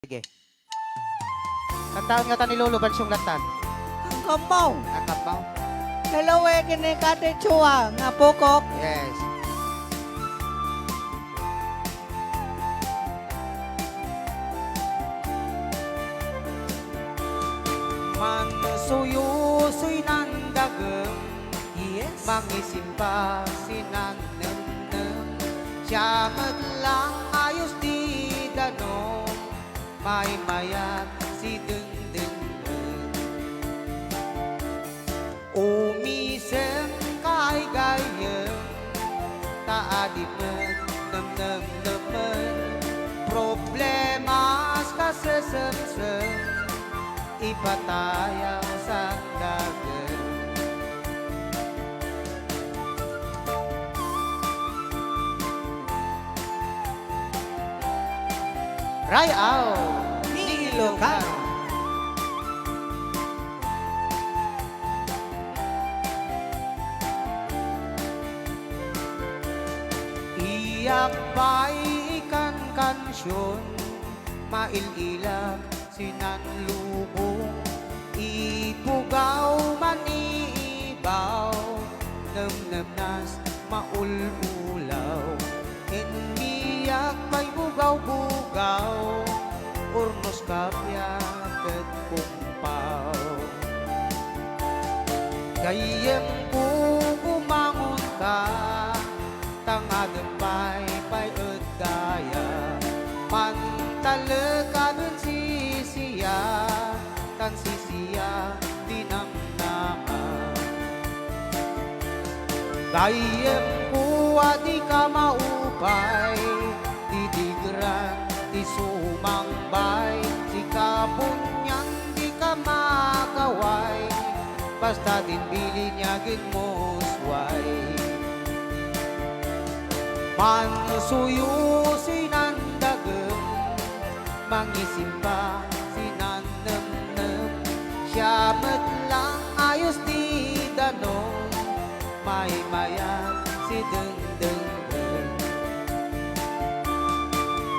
Sige. Kantaon nga ta ni Lolo Bansong Latan. Ang kamaw. Akap mo? Dalawa kini kate chua nga pukok. Yes. Mansuyusoy ng dagem. Yes. Mangisimba sinannem-nem. Siya lang ayos di danom. May mayat si deng-deng. Umisem kay gayem. Taadimen nem-nem-nemen. Problemas kasesem-sem. Ipatayaw sa dagat. Rayaw ni Ilocano. Iyak ba'y ikan kansyon, maililag sinanlubong, ipugaw maniibaw, namnamnas maululaw, iniyak ba'y bugaw-bugaw, urnos kapya ket kumpaw. Gayem ko bumangon ka, tangadem pay et daya, mantalekaben sisiya, tan sisiya dinamnama. Gayem ko di ka maupay, didigran di sumambay, sikapon niyan di ka makaway, basta din bili niya mo sway. Mansuyo sinandagem, mangisimba sinannem-nem, siya lang ayos di danom, may mayan si deng-deng.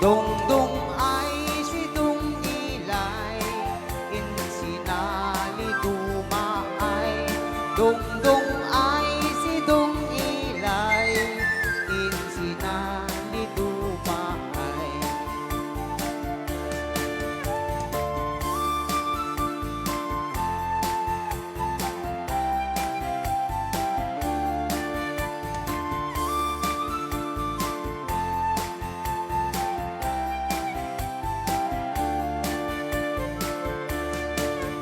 Dong-dong ay si dong ilay, insinali dumaay. Dong-dong ay si dong ilay, insinali dumaay.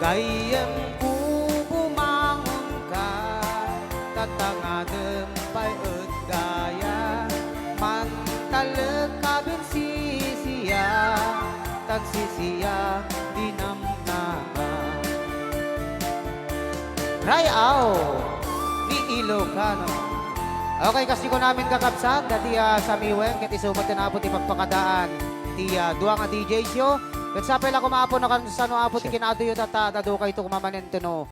Gayem ko bumangon ka, tatangadem pay et gaya, mantalekabin sisiya, tan sisiya dinamnama. Rayaw ni Ilocano. Okay, kasi ko namin kakabsat, dati sa miweng, kaya isumot na napot ipagpakadaan, ti duwa nga DJ show. Kat sa pala kumapon na kan sa no apot ikinato yung tata, dado kayo ito kumamanento no.